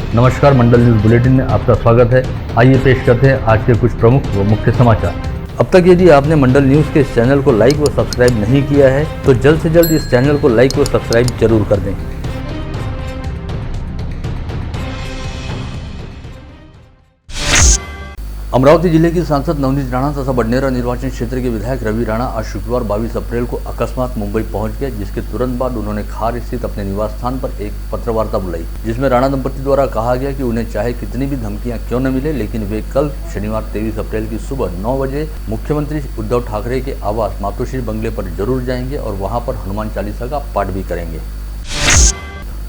नमस्कार, मंडल news bulletin में आपका स्वागत है। आइए पेश करते हैं आज के कुछ प्रमुख व मुख्य समाचार। अब तक यदि आपने मंडल न्यूज के इस चैनल को लाइक व सब्सक्राइब नहीं किया है तो जल्द से जल्द इस चैनल को लाइक व सब्सक्राइब जरूर कर दें। अमरावती जिले की सांसद नवनीत राणा तथा बडनेरा निर्वाचन क्षेत्र के विधायक रवि राणा आज शुक्रवार 22 अप्रैल को अकस्मात मुंबई पहुंच गए, जिसके तुरंत बाद उन्होंने खार स्थित अपने निवास स्थान पर एक पत्रवार्ता बुलाई, जिसमें राणा दंपति द्वारा कहा गया कि उन्हें चाहे कितनी भी धमकियां क्यों न मिले, लेकिन वे कल शनिवार 23 अप्रैल की सुबह 9 बजे मुख्यमंत्री उद्धव ठाकरे के आवास मातोश्री बंगले पर जरूर जाएंगे और वहां पर हनुमान चालीसा का पाठ भी करेंगे।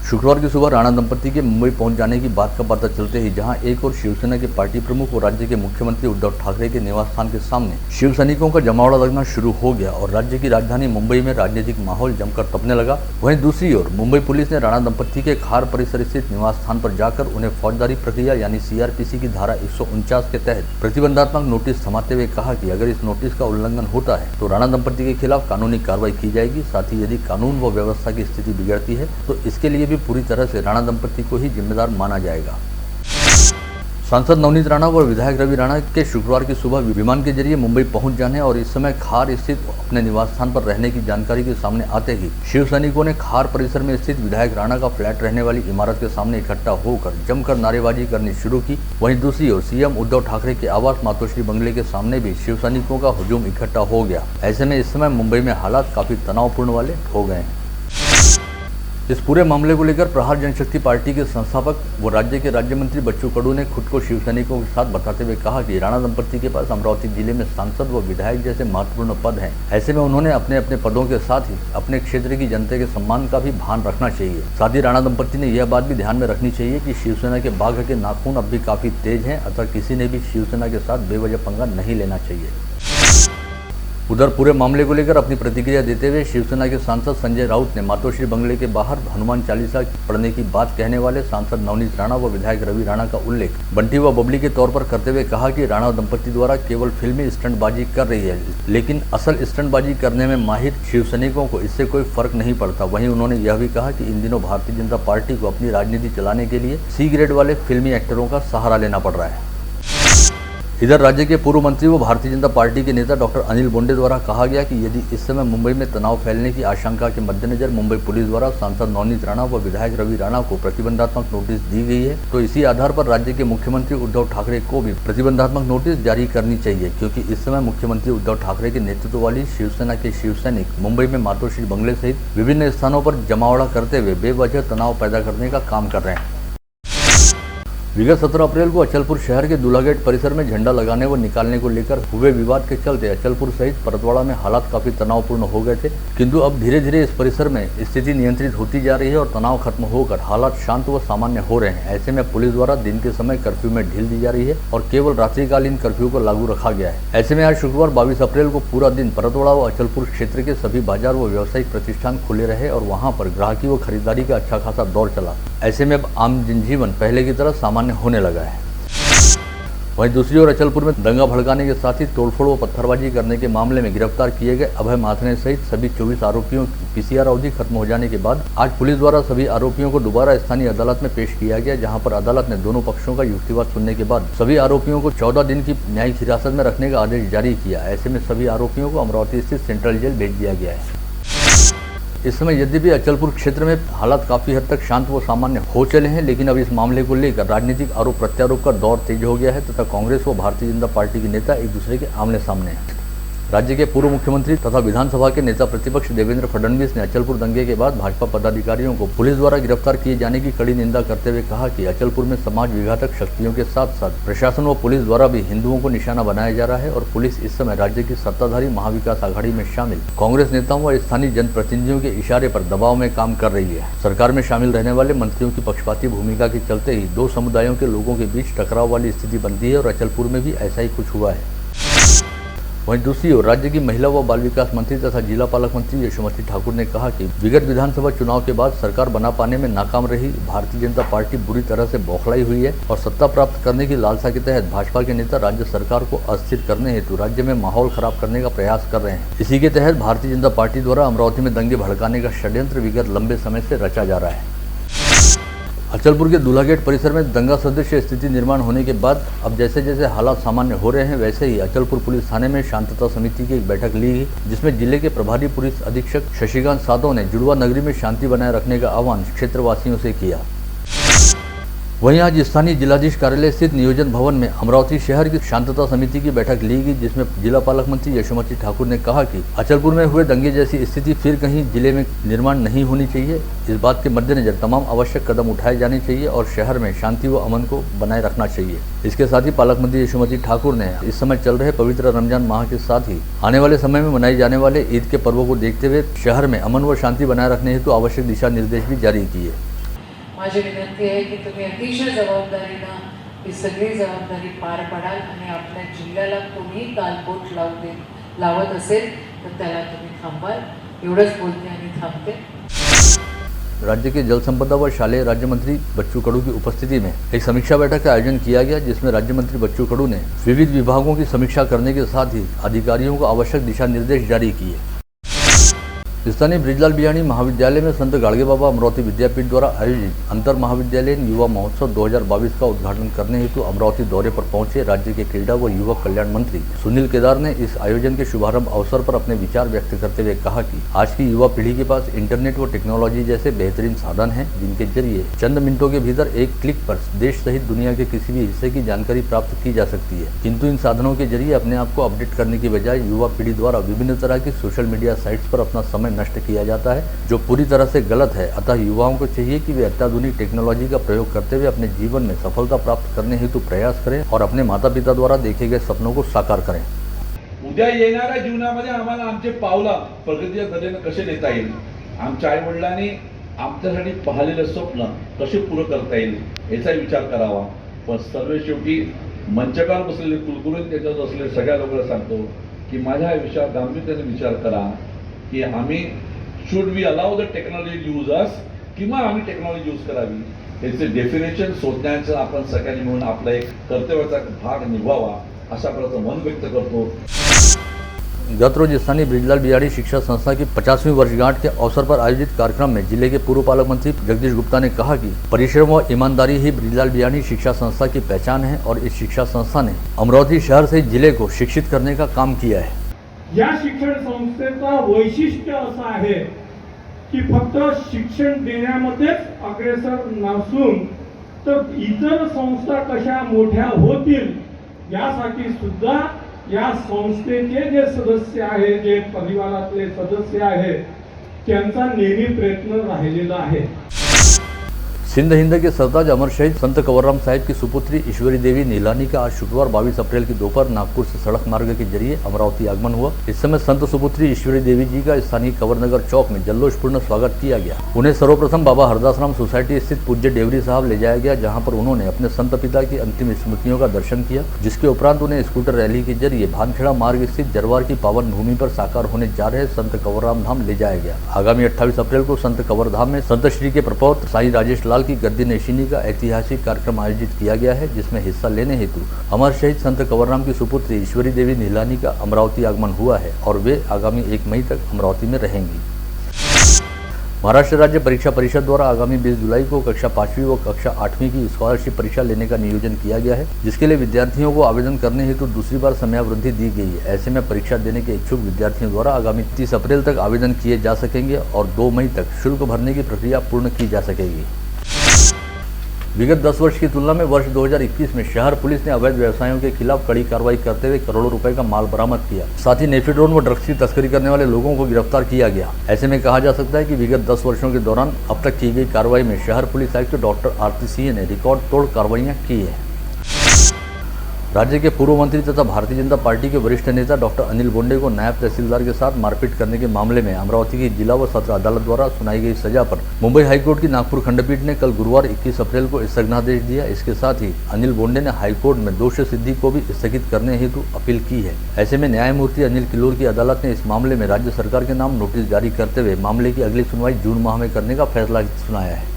शुक्रवार की सुबह राणा दंपति के मुंबई पहुंच जाने की बात का पता चलते ही जहां एक और शिवसेना के पार्टी प्रमुख और राज्य के मुख्यमंत्री उद्धव ठाकरे के निवास स्थान के सामने शिव सैनिकों का जमावड़ा लगना शुरू हो गया और राज्य की राजधानी मुंबई में राजनीतिक माहौल जमकर तपने लगा। वहीं दूसरी ओर मुंबई पुलिस ने राणा दंपति के खार परिसर स्थित निवास स्थान पर जाकर उन्हें फौजदारी प्रक्रिया यानी CRPC की धारा 149 के तहत प्रतिबंधात्मक नोटिस थमाते हुए कहा कि अगर इस नोटिस का उल्लंघन होता है तो राणा दंपति के खिलाफ कानूनी कार्रवाई की जाएगी। साथ ही यदि कानून व व्यवस्था की स्थिति बिगड़ती है तो इसके लिए भी पूरी तरह से राणा दंपति को ही जिम्मेदार माना जाएगा। सांसद नवनीत राणा व विधायक रवि राणा के शुक्रवार की सुबह विमान के जरिए मुंबई पहुंच जाने और इस समय खार स्थित अपने निवास स्थान पर रहने की जानकारी के सामने आते ही शिव सैनिकों ने खार परिसर में स्थित विधायक राणा का फ्लैट रहने वाली इमारत के सामने इकट्ठा होकर जमकर नारेबाजी करनी शुरू की। वहीं दूसरी ओर CM उद्धव ठाकरे के आवास मातोश्री बंगले के सामने भी शिव सैनिकों का हुजूम इकट्ठा हो गया। ऐसे में इस समय मुंबई में हालात काफी तनावपूर्ण वाले हो गए हैं। इस पूरे मामले को लेकर प्रहार जनशक्ति पार्टी के संस्थापक व राज्य के राज्य मंत्री बच्चू कडू ने खुद को शिव सैनिकों के साथ बताते हुए कहा कि राणा दंपति के पास अमरावती जिले में सांसद व विधायक जैसे महत्वपूर्ण पद हैं। ऐसे में उन्होंने अपने अपने पदों के साथ ही अपने क्षेत्र की जनता के सम्मान का भी भान रखना चाहिए। साथ ही राणा दंपति ने यह बात भी ध्यान में रखनी चाहिए कि शिवसेना के बाघ के नाखून अब भी काफी तेज हैं, अतः किसी ने भी शिवसेना के साथ बेवजह पंगा नहीं लेना चाहिए। उधर पूरे मामले को लेकर अपनी प्रतिक्रिया देते हुए शिवसेना के सांसद संजय राउत ने मातोश्री बंगले के बाहर हनुमान चालीसा पढ़ने की बात कहने वाले सांसद नवनीत राणा व विधायक रवि राणा का उल्लेख बंटी व बबली के तौर पर करते हुए कहा कि राणा दंपति द्वारा केवल फिल्मी स्टंटबाजी कर रही है, लेकिन असल स्टंटबाजी करने में माहिर शिव सैनिकों को इससे कोई फर्क नहीं पड़ता। वहीं उन्होंने यह भी कहा कि इन दिनों भारतीय जनता पार्टी को अपनी राजनीति चलाने के लिए C ग्रेड वाले फिल्मी एक्टरों का सहारा लेना पड़ रहा है। इधर राज्य के पूर्व मंत्री व भारतीय जनता पार्टी के नेता डॉक्टर अनिल बोंडे द्वारा कहा गया कि यदि इस समय मुंबई में तनाव फैलने की आशंका के मद्देनजर मुंबई पुलिस द्वारा सांसद नवनीत राणा व विधायक रवि राणा को प्रतिबंधात्मक नोटिस दी गई है तो इसी आधार पर राज्य के मुख्यमंत्री उद्धव ठाकरे को भी प्रतिबंधात्मक नोटिस जारी करनी चाहिए, क्योंकि इस समय मुख्यमंत्री उद्धव ठाकरे के नेतृत्व वाली शिवसेना के शिव सैनिक मुंबई में मातोश्री बंगले सहित विभिन्न स्थानों पर जमावड़ा करते हुए बेवजह तनाव पैदा करने का काम कर रहे हैं। विगत 17 अप्रैल को अचलपुर शहर के दूल्हा गेट परिसर में झंडा लगाने व निकालने को लेकर हुए विवाद के चलते अचलपुर सहित परतवाड़ा में हालात काफी तनावपूर्ण हो गए थे, किंतु अब धीरे धीरे इस परिसर में स्थिति नियंत्रित होती जा रही है और तनाव खत्म होकर हालात शांत व सामान्य हो रहे हैं। ऐसे में पुलिस द्वारा दिन के समय कर्फ्यू में ढील दी जा रही है और केवल रात्रिकालीन कर्फ्यू को लागू रखा गया है। ऐसे में आज शुक्रवार 22 अप्रैल को पूरा दिन परतवाड़ा व अचलपुर क्षेत्र के सभी बाजार व व्यावसायिक प्रतिष्ठान खुले रहे और वहाँ पर ग्राहकी व खरीदारी का अच्छा खासा दौर चला। ऐसे में अब आम जनजीवन पहले की तरह सामान्य होने लगा है। वहीं दूसरी ओर अचलपुर में दंगा भड़काने के साथ ही तोड़फोड़ व पत्थरबाजी करने के मामले में गिरफ्तार किए गए अभय माथने सहित सभी 24 आरोपियों की PCR अवधि खत्म हो जाने के बाद आज पुलिस द्वारा सभी आरोपियों को दोबारा स्थानीय अदालत में पेश किया गया, जहां पर अदालत ने दोनों पक्षों का युक्तिवाद सुनने के बाद सभी आरोपियों को 14 दिन की न्यायिक हिरासत में रखने का आदेश जारी किया। ऐसे में सभी आरोपियों को अमरावती स्थित सेंट्रल जेल भेज दिया गया है। इस समय यद्यपि अचलपुर क्षेत्र में हालात काफी हद तक शांत व सामान्य हो चले हैं, लेकिन अब इस मामले को लेकर राजनीतिक आरोप प्रत्यारोप का दौर तेज हो गया है तथा कांग्रेस व भारतीय जनता पार्टी के नेता एक दूसरे के आमने सामने हैं। राज्य के पूर्व मुख्यमंत्री तथा विधानसभा के नेता प्रतिपक्ष देवेंद्र फडणवीस ने अचलपुर दंगे के बाद भाजपा पदाधिकारियों को पुलिस द्वारा गिरफ्तार किए जाने की कड़ी निंदा करते हुए कहा कि अचलपुर में समाज विघातक शक्तियों के साथ साथ प्रशासन व पुलिस द्वारा भी हिंदुओं को निशाना बनाया जा रहा है और पुलिस इस समय राज्य की सत्ताधारी महाविकास आघाड़ी में शामिल कांग्रेस नेताओं व स्थानीय जनप्रतिनिधियों के इशारे पर दबाव में काम कर रही है। सरकार में शामिल रहने वाले मंत्रियों की पक्षपाती भूमिका के चलते ही दो समुदायों के लोगों के बीच टकराव वाली स्थिति बनती है और अचलपुर में भी ऐसा ही कुछ हुआ है। वहीं दूसरी ओर राज्य की महिला व बाल विकास मंत्री तथा जिला पालक मंत्री यशोमती ठाकुर ने कहा कि विगत विधानसभा चुनाव के बाद सरकार बना पाने में नाकाम रही भारतीय जनता पार्टी बुरी तरह से बौखलाई हुई है और सत्ता प्राप्त करने की लालसा के तहत भाजपा के नेता राज्य सरकार को अस्थिर करने हेतु राज्य में माहौल खराब करने का प्रयास कर रहे हैं। इसी के तहत भारतीय जनता पार्टी द्वारा अमरावती में दंगे भड़काने का षड्यंत्र विगत लंबे समय से रचा जा रहा है। अचलपुर के दूल्हा गेट परिसर में दंगा सदृश स्थिति निर्माण होने के बाद अब जैसे जैसे हालात सामान्य हो रहे हैं, वैसे ही अचलपुर पुलिस थाने में शांतता समिति की एक बैठक ली गई, जिसमें जिले के प्रभारी पुलिस अधीक्षक शशिकांत साधव ने जुड़वा नगरी में शांति बनाए रखने का आह्वान क्षेत्रवासियों से किया। वहीं आज स्थानीय जिलाधीश कार्यालय स्थित नियोजन भवन में अमरावती शहर की शांतता समिति की बैठक ली गई, जिसमें जिला पालक मंत्री यशोमती ठाकुर ने कहा कि अचलपुर में हुए दंगे जैसी स्थिति फिर कहीं जिले में निर्माण नहीं होनी चाहिए। इस बात के मद्देनजर तमाम आवश्यक कदम उठाए जाने चाहिए और शहर में शांति व अमन को बनाए रखना चाहिए। इसके साथ ही पालक मंत्री यशोमती ठाकुर ने इस समय चल रहे पवित्र रमजान माह के साथ ही आने वाले समय में मनाए जाने वाले ईद के पर्वों को देखते हुए शहर में अमन व शांति बनाए रखने हेतु आवश्यक दिशा निर्देश भी जारी किए। माझी विनंती आहे की तुम्ही अतिशय जबाबदारीनं ही सगळी जबाबदारी पार पाडाल आणि आपल्या जिल्ह्याला कोणी गालबोट लावत असेल तर त्याला तुम्ही थांबवाल। एवढंच बोलते आणि थांबते। राज्य के जल संपदा व शालेय राज्य मंत्री बच्चू कडू की उपस्थिति में एक समीक्षा बैठक का आयोजन किया गया, जिसमें राज्य मंत्री बच्चू कडू ने विविध विभागों की समीक्षा करने के साथ ही अधिकारियों को आवश्यक दिशा निर्देश जारी किए। स्थानीय ब्रिजलाल बियाणी महाविद्यालय में संत गाड़गे बाबा अमरावती विद्यापीठ द्वारा आयोजित अंतर महाविद्यालयीन युवा महोत्सव 2022 का उद्घाटन करने हेतु अमरावती दौरे पर पहुंचे राज्य के क्रीड़ा व युवक कल्याण मंत्री सुनील केदार ने इस आयोजन के शुभारंभ अवसर पर अपने विचार व्यक्त करते हुए कहा कि आज की युवा पीढ़ी के पास इंटरनेट व टेक्नोलॉजी जैसे बेहतरीन साधन हैं, जिनके जरिए चंद मिनटों के भीतर एक क्लिक पर देश सहित दुनिया के किसी भी हिस्से की जानकारी प्राप्त की जा सकती है। किंतु इन साधनों के जरिए अपने आप को अपडेट करने की बजाय युवा पीढ़ी द्वारा विभिन्न तरह की सोशल मीडिया साइट्स पर अपना समय नष्ट किया जाता है, जो पूरी तरह से गलत है। अतः युवाओं को चाहिए कि वे अत्याधुनिक टेक्नोलॉजी का प्रयोग करते हुए अपने जीवन में सफलता प्राप्त करने हेतु प्रयास करें और अपने माता पिता द्वारा देखे गए सपनों को साकार करें। उद्या येणाऱ्या जीवनामध्ये आम्हाला आमचे पावलं प्रगतीच्या दिशेने कसे नेता येईल, आमच्या आई वडिलांनी आमच्यासाठी पाहिलेले स्वप्न कसे पूर्ण करता येईल याचा विचार करावा। पण सर्व शेवटी मंचकावर बसलेले कुलगुरू त्याच्यात असलेले सगळ्या लोकांना सांगतो की माझ्या विचार गांभीर्याने विचार करा की आम्ही should we allow the technology use us किंवा आम्ही टेक्नॉलॉजी यूज करावी, याचे डेफिनेशन शोधण्याचं आपण सगळ्यांनी मिळून आपला एक कर्तव्याचा भाग निभावा अशा प्रकारचं मन व्यक्त करतो। गत रोज स्थानीय ब्रिजलाल बियाणी शिक्षा संस्था की 50वीं वर्षगांठ के अवसर पर आयोजित कार्यक्रम में जिले के पूर्व पालक मंत्री जगदीश गुप्ता ने कहा कि परिश्रम व ईमानदारी ही ब्रिजलाल बियाणी शिक्षा संस्था की पहचान है और इस शिक्षा संस्था ने अमरावती शहर से जिले को शिक्षित करने का काम किया है। या शिक्षण संस्थेचा वैशिष्ट्य असं आहे की फक्त शिक्षण देण्यामध्येच अग्रेसर नसून तर इतर संस्था कशा मोठ्या होतील यासाठी सुद्धा या संस्थेचे जे सदस्य आहे, जे परिवारातले सदस्य आहेत, त्यांचा नेहमी प्रयत्न राहिलेला आहे। सिंध हिंद के सरताज अमर शहीद संत कंवरराम साहिब की सुपुत्री ईश्वरी देवी नीलानी का आज शुक्रवार 22 अप्रैल की दोपहर नागपुर से सड़क मार्ग के जरिए अमरावती आगमन हुआ। इस समय संत सुपुत्री ईश्वरी देवी जी का स्थानीय कंवरनगर चौक में जल्लोषपूर्ण स्वागत किया गया। उन्हें सर्वप्रथम बाबा हरदासराम सोसाइटी स्थित पूज्य डेवरी साहब ले जाया गया, जहाँ पर उन्होंने अपने संत पिता की अंतिम स्मृतियों का दर्शन किया, जिसके उपरांत उन्हें स्कूटर रैली के जरिए भानखेड़ा मार्ग स्थित जरवार की पावन भूमि पर साकार होने जा रहे संत कंवरराम धाम ले जाया गया। आगामी 28 अप्रैल को संत कंवर धाम में संत श्री के प्रपौत्र साईं राजेश लाल की गद्दी नशीनी का ऐतिहासिक कार्यक्रम आयोजित किया गया है, जिसमें हिस्सा लेने हेतु अमर शहीद संत कंवरराम की सुपुत्री ईश्वरी देवी नीलानी का अमरावती आगमन हुआ है और वे आगामी 1 मई तक अमरावती में रहेंगी। महाराष्ट्र राज्य परीक्षा परिषद द्वारा आगामी 20 जुलाई को कक्षा 5वीं व कक्षा 8वीं की स्कॉलरशिप परीक्षा लेने का नियोजन किया गया है, जिसके लिए विद्यार्थियों को आवेदन करने हेतु दूसरी बार समयावधि दी गई है। ऐसे में परीक्षा देने के इच्छुक विद्यार्थियों द्वारा आगामी 30 अप्रैल तक आवेदन किए जा सकेंगे और 2 मई तक शुल्क भरने की प्रक्रिया पूर्ण की जा सकेगी। विगत 10 वर्ष की तुलना में वर्ष 2021 में शहर पुलिस ने अवैध व्यवसायों के खिलाफ कड़ी कार्रवाई करते हुए करोड़ों रुपए का माल बरामद किया। साथ ही नेफिड्रोन व ड्रग्स की तस्करी करने वाले लोगों को गिरफ्तार किया गया। ऐसे में कहा जा सकता है कि विगत 10 वर्षों के दौरान अब तक की गई कार्रवाई में शहर पुलिस आयुक्त डॉक्टर आरती सिंह ने रिकॉर्ड तोड़ कार्रवाइयां की है। राज्य के पूर्व मंत्री तथा भारतीय जनता पार्टी के वरिष्ठ नेता डॉक्टर अनिल बोंडे को नायब तहसीलदार के साथ मारपीट करने के मामले में अमरावती की जिला व सत्र अदालत द्वारा सुनाई गई सजा पर मुंबई हाईकोर्ट की नागपुर खंडपीठ ने कल गुरुवार 21 अप्रैल को स्थगनादेश दिया। इसके साथ ही अनिल बोंडे ने हाईकोर्ट में दोष सिद्धि को भी स्थगित करने हेतु अपील की है। ऐसे में न्यायमूर्ति अनिल किलोर की अदालत ने इस मामले में राज्य सरकार के नाम नोटिस जारी करते हुए मामले की अगली सुनवाई जून माह में करने का फैसला सुनाया है।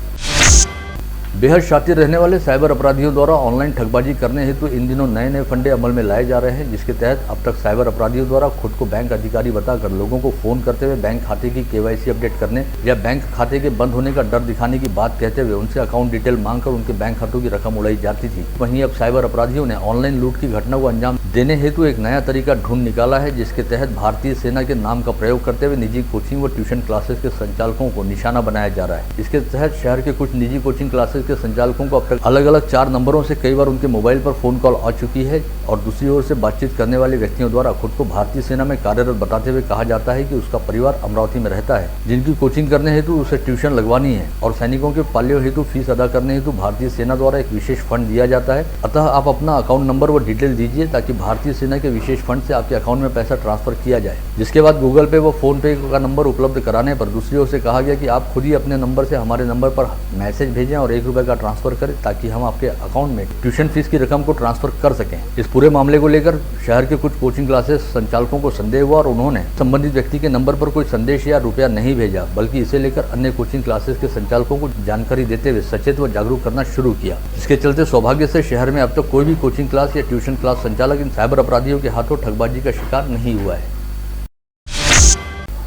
बेहद शातिर रहने वाले साइबर अपराधियों द्वारा ऑनलाइन ठगबाजी करने हेतु इन दिनों नए नए फंडे अमल में लाए जा रहे हैं, जिसके तहत अब तक साइबर अपराधियों द्वारा खुद को बैंक अधिकारी बताकर लोगों को फोन करते हुए बैंक खाते की KYC अपडेट करने या बैंक खाते के बंद होने का डर दिखाने की बात कहते हुए उनसे अकाउंट डिटेल मांगकर उनके बैंक खातों की रकम उड़ाई जाती थी। वहीं अब साइबर अपराधियों ने ऑनलाइन लूट की घटना को अंजाम देने हेतु एक नया तरीका ढूंढ निकाला है, जिसके तहत भारतीय सेना के नाम का प्रयोग करते हुए निजी कोचिंग व ट्यूशन क्लासेस के संचालकों को निशाना बनाया जा रहा है। इसके तहत शहर के कुछ निजी कोचिंग क्लासेस के संचालकों को अब तक अलग अलग 4 नंबरों से कई बार उनके मोबाइल पर फोन कॉल आ चुकी है और दूसरी ओर से बातचीत करने वाले व्यक्तियों द्वारा खुद को भारतीय सेना में कार्यरत बताते हुए कहा जाता है कि उसका परिवार अमरावती में रहता है, जिनकी कोचिंग करने हेतु उसे ट्यूशन लगवानी है और सैनिकों के पाल्यों हेतु फीस अदा करने हेतु भारतीय सेना द्वारा एक विशेष फंड दिया जाता है। अतः आप अपना अकाउंट नंबर व डिटेल दीजिए ताकि भारतीय सेना के विशेष फंड से आपके अकाउंट में पैसा ट्रांसफर किया जाए, जिसके बाद गूगल पे व फोन पे का नंबर उपलब्ध कराने पर दूसरी ओर से कहा गया कि आप खुद ही अपने नंबर से हमारे नंबर पर मैसेज भेजें और 1 रुपये का ट्रांसफर करें ताकि हम आपके अकाउंट में ट्यूशन फीस की रकम को ट्रांसफर कर सकें। इस पूरे मामले को लेकर शहर के कुछ कोचिंग क्लासेस संचालकों को संदेह हुआ और उन्होंने संबंधित व्यक्ति के नंबर पर कोई संदेश या रुपया नहीं भेजा, बल्कि इसे लेकर अन्य कोचिंग क्लासेस के संचालकों को जानकारी देते हुए सचेत व जागरूक करना शुरू किया। इसके चलते सौभाग्य से शहर में अब तक कोई भी कोचिंग क्लास या ट्यूशन क्लास संचालक इन साइबर अपराधियों के हाथों ठगबाजी का शिकार नहीं हुआ है।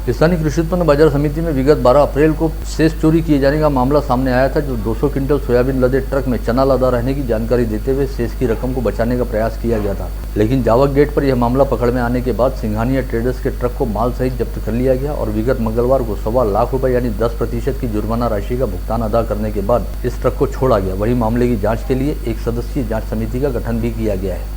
स्थानीय कृषि उत्पन्न बाजार समिति में विगत 12 अप्रैल को सेस चोरी किए जाने का मामला सामने आया था, जो 200 क्विंटल सोयाबीन लदे ट्रक में चना लदा रहने की जानकारी देते हुए सेस की रकम को बचाने का प्रयास किया गया था। लेकिन जावक गेट पर यह मामला पकड़ में आने के बाद सिंघानिया ट्रेडर्स के ट्रक को माल सहित जब्त कर लिया गया और विगत मंगलवार को 1.25 लाख रुपए यानी 10% की जुर्माना राशि का भुगतान अदा करने के बाद इस ट्रक को छोड़ा गया। वहीं मामले की जाँच के लिए एक सदस्यीय जाँच समिति का गठन भी किया गया है।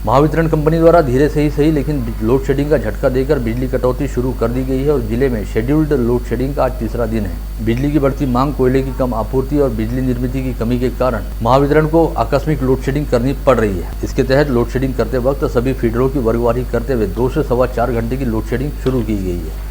महावितरण कंपनी द्वारा धीरे से ही सही लेकिन लोड शेडिंग का झटका देकर बिजली कटौती शुरू कर दी गई है और जिले में शेड्यूल्ड लोड शेडिंग का आज तीसरा दिन है। बिजली की बढ़ती मांग, कोयले की कम आपूर्ति और बिजली निर्मित की कमी के कारण महावितरण को आकस्मिक लोड शेडिंग करनी पड़ रही है। इसके तहत लोड शेडिंग करते वक्त सभी फीडरों की वर्गवारी करते हुए 2 से 4.25 घंटे की लोड शेडिंग शुरू की गई है।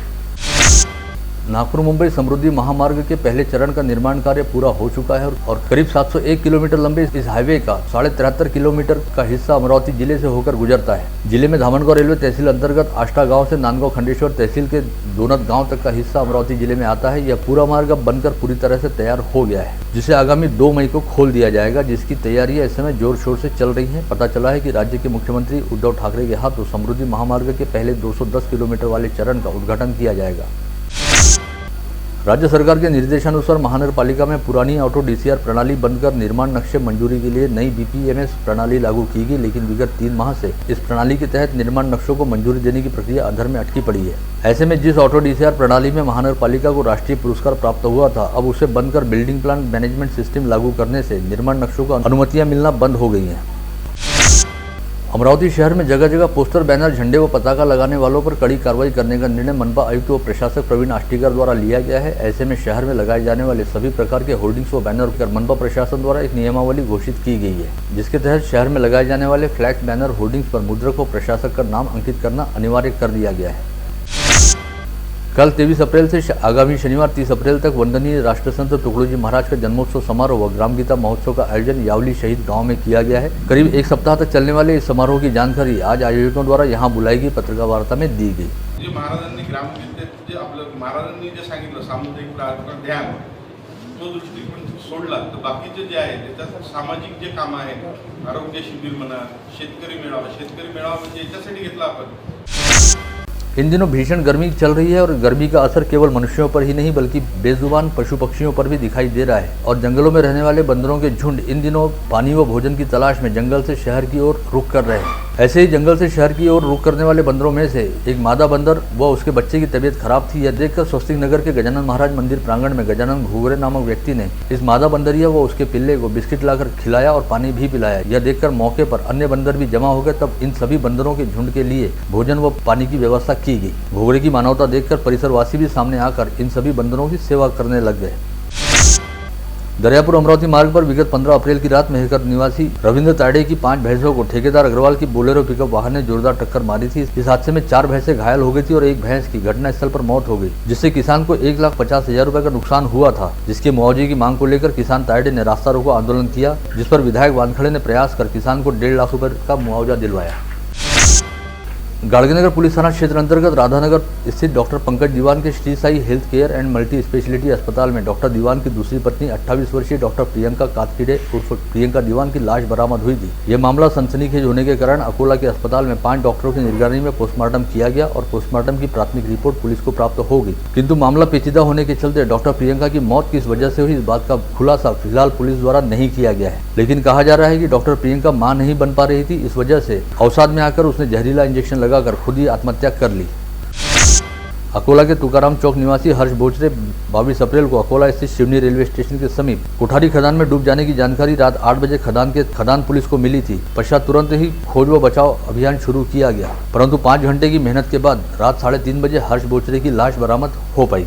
नागपुर मुंबई समृद्धि महामार्ग के पहले चरण का निर्माण कार्य पूरा हो चुका है और करीब 701 किलोमीटर लंबे इस हाईवे का 73.5 किलोमीटर का हिस्सा अमरावती जिले से होकर गुजरता है। जिले में धामनगांव रेलवे तहसील अंतर्गत आष्टा गांव से नांदगांव खंडेश्वर तहसील के दोनत गांव तक का हिस्सा अमरावती जिले में आता है। यह पूरा मार्ग अब बनकर पूरी तरह से तैयार हो गया है, जिसे आगामी 2 मई को खोल दिया जाएगा, जिसकी तैयारियां इस समय जोर शोर से चल रही हैं। पता चला है कि राज्य के मुख्यमंत्री उद्धव ठाकरे के हाथों समृद्धि महामार्ग के पहले 210 किलोमीटर वाले चरण का उद्घाटन किया जाएगा। राज्य सरकार के निर्देशानुसार महानगरपालिका में पुरानी ऑटो DCR प्रणाली बनकर निर्माण नक्शे मंजूरी के लिए नई BPMS प्रणाली लागू की गई, लेकिन विगत 3 माह से इस प्रणाली के तहत निर्माण नक्शों को मंजूरी देने की प्रक्रिया अधर में अटकी पड़ी है। ऐसे में जिस ऑटो DCR प्रणाली में महानगरपालिका को राष्ट्रीय पुरस्कार प्राप्त हुआ था, अब उसे बनकर बिल्डिंग प्लान मैनेजमेंट सिस्टम लागू करने से निर्माण नक्शों को अनुमतियां मिलना बंद हो गई हैं। अमरावती शहर में जगह जगह पोस्टर, बैनर, झंडे व पताका लगाने वालों पर कड़ी कार्रवाई करने का निर्णय मनपा आयुक्त व प्रशासक प्रवीण आष्टीकर द्वारा लिया गया है। ऐसे में शहर में लगाए जाने वाले सभी प्रकार के होर्डिंग्स व बैनर कर मनपा प्रशासन द्वारा एक नियमावली घोषित की गई है, जिसके तहत शहर में लगाए जाने वाले फ्लैक्स, बैनर, होर्डिंग्स पर मुद्रक व प्रशासक का नाम अंकित करना अनिवार्य कर दिया गया है। कल 23 अप्रैल से आगामी शनिवार 30 अप्रैल तक वंदनीय राष्ट्रसंत तुकडोजी महाराज का जन्मोत्सव समारोह व ग्राम गीता महोत्सव का आयोजन यावली शहीद गांव में किया गया है। करीब 1 सप्ताह तक चलने वाले इस समारोह की जानकारी आज आयोजकों द्वारा यहां बुलाई गई पत्रकार वार्ता में दी गई। जे महाराजांनी ग्रामगीतेत जे आपलं महाराजांनी जे सांगितलं सामुदायिक प्रार्थना ध्यान, तो दृष्टिकोन सोडला तर बाकीचे जे आहे त्याच्यात सामाजिक जे काम आहे, आरोग्य शिबिर म्हणा, शेतकरी मेळावा म्हणजे याच्यासाठी घेतला आपण। इन दिनों भीषण गर्मी चल रही है और गर्मी का असर केवल मनुष्यों पर ही नहीं बल्कि बेजुबान पशु पक्षियों पर भी दिखाई दे रहा है और जंगलों में रहने वाले बंदरों के झुंड इन दिनों पानी व भोजन की तलाश में जंगल से शहर की ओर रुख कर रहे हैं। ऐसे ही जंगल से शहर की ओर रुख करने वाले बंदरों में से एक मादा बंदर व उसके बच्चे की तबीयत खराब थी। यह देखकर स्वस्तिक नगर के गजानन महाराज मंदिर प्रांगण में गजानन घुघरे नामक व्यक्ति ने इस मादा बंदरिया व उसके पिल्ले को बिस्किट लाकर खिलाया और पानी भी पिलाया। यह देखकर मौके पर अन्य बंदर भी जमा हो गए। तब इन सभी बंदरों के झुंड के लिए भोजन व पानी की व्यवस्था की गई। घुघरे की मानवता देखकर परिसरवासी भी सामने आकर इन सभी बंदरों की सेवा करने लग गए। दरियापुर अमरावती मार्ग पर विगत 15 अप्रैल की रात मेहकर निवासी रविंद्र ताड़े की 5 भैंसों को ठेकेदार अग्रवाल की बोलेरो पिकअप वाहन ने जोरदार टक्कर मारी थी। इस हादसे में 4 भैंसें घायल हो गई थी और एक भैंस की घटनास्थल पर मौत हो गई, जिससे किसान को 1,50,000 रुपए का नुकसान हुआ था। जिसके मुआवजे की मांग को लेकर किसान ताड़े ने रास्ता रोको आंदोलन किया, जिस पर विधायक वानखड़े ने प्रयास कर किसान को 1.5 लाख रुपए का मुआवजा दिलवाया। गाड़गीनगर पुलिस थाना क्षेत्र अंतर्गत राधानगर स्थित डॉक्टर पंकज दीवान के Shri Sai health care and multi speciality अस्पताल में डॉक्टर दीवान की दूसरी पत्नी 28 वर्षीय डॉक्टर प्रियंका कातकीड़े उर्फ प्रियंका दीवान की लाश बरामद हुई थी। यह मामला सनसनीखेज होने के कारण अकोला के अस्पताल में 5 डॉक्टरों की निगरानी में पोस्टमार्टम किया गया और पोस्टमार्टम की प्राथमिक रिपोर्ट पुलिस को प्राप्त हो गई, किंतु मामला पेचीदा होने के चलते डॉक्टर प्रियंका की मौत किस वजह से हुई इस बात का खुलासा फिलहाल पुलिस द्वारा नहीं किया गया है। लेकिन कहा जा रहा है कि डॉक्टर प्रियंका मां नहीं बन पा रही थी, इस वजह से अवसाद में आकर उसने जहरीला इंजेक्शन लगाकर खुद ही आत्महत्या कर ली। अकोला के तुकाराम चौक निवासी हर्ष बोचरे 22 अप्रैल को अकोला स्थित शिवनी रेलवे स्टेशन के समीप कोठारी खदान में डूब जाने की जानकारी रात 8 बजे खदान पुलिस को मिली थी। पश्चात तुरंत ही खोज व बचाव अभियान शुरू किया गया, परंतु 5 घंटे की मेहनत के बाद रात 3:30 बजे हर्ष बोचरे की लाश बरामद हो पाई।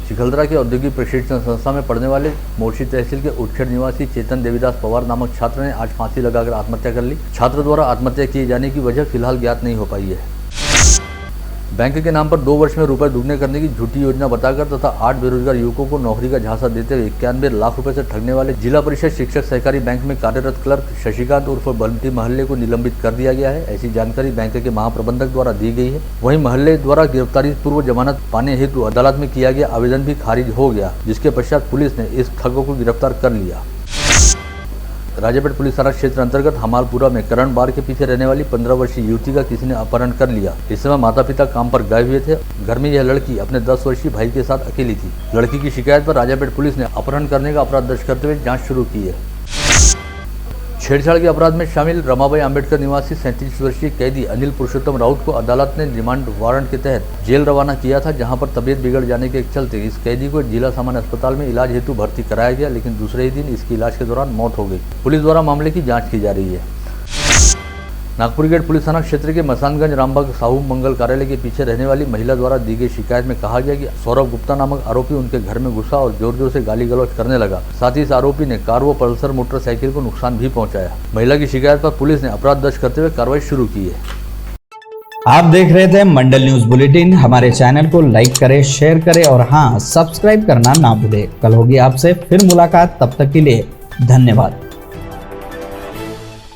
शिखलदरा के औद्योगिक प्रशिक्षण संस्था में पढ़ने वाले मोर्शी तहसील के उटखेड़ निवासी चेतन देवीदास पवार नामक छात्र ने आज फांसी लगाकर आत्महत्या कर ली। छात्र द्वारा आत्महत्या किए जाने की वजह फिलहाल ज्ञात नहीं हो पाई है। बैंक के नाम पर 2 वर्ष में रुपए दुगने करने की झूठी योजना बताकर तथा 8 बेरोजगार युवकों को नौकरी का झांसा देते हुए 91 लाख रुपए से ठगने वाले जिला परिषद शिक्षक सहकारी बैंक में कार्यरत क्लर्क शशिकांत उर्फ बंटी महल्ले को निलंबित कर दिया गया है। ऐसी जानकारी बैंक के महाप्रबंधक द्वारा दी गई है। वहीं महल्ले द्वारा गिरफ्तारी पूर्व जमानत पाने हेतु अदालत में किया गया आवेदन भी खारिज हो गया, जिसके पश्चात पुलिस ने इस ठगों को गिरफ्तार कर लिया। राजापेट पुलिस थाना क्षेत्र अंतर्गत हमालपुरा में करण बार के पीछे रहने वाली 15 वर्षीय युवती का किसी ने अपहरण कर लिया। इस समय माता पिता काम पर गए हुए थे। घर में यह लड़की अपने 10 वर्षीय भाई के साथ अकेली थी। लड़की की शिकायत पर राजापेट पुलिस ने अपहरण करने का अपराध दर्ज करते हुए जांच शुरू की है। छेड़छाड़ के अपराध में शामिल रमाबाई अंबेडकर निवासी 37 वर्षीय कैदी अनिल पुरुषोत्तम राउत को अदालत ने रिमांड वारंट के तहत जेल रवाना किया था, जहां पर तबीयत बिगड़ जाने के चलते इस कैदी को जिला सामान्य अस्पताल में इलाज हेतु भर्ती कराया गया, लेकिन दूसरे ही दिन इसकी इलाज के दौरान मौत हो गई। पुलिस द्वारा मामले की जाँच की जा रही है। नागपुर गेट पुलिस थाना क्षेत्र के मसानगंज रामबाग साहू मंगल कार्यालय के पीछे रहने वाली महिला द्वारा दी गई शिकायत में कहा गया कि सौरभ गुप्ता नामक आरोपी उनके घर में घुसा और जोर जोर से गाली गलौज करने लगा। साथ ही इस आरोपी ने कार व पल्सर मोटरसाइकिल को नुकसान भी पहुंचाया। महिला की शिकायत पर पुलिस ने अपराध दर्ज करते हुए कार्रवाई शुरू की है। आप देख रहे थे मंडल न्यूज बुलेटिन। हमारे चैनल को लाइक करें, शेयर करें और हाँ, सब्सक्राइब करना ना भूलें। कल होगी आपसे फिर मुलाकात, तब तक के लिए धन्यवाद।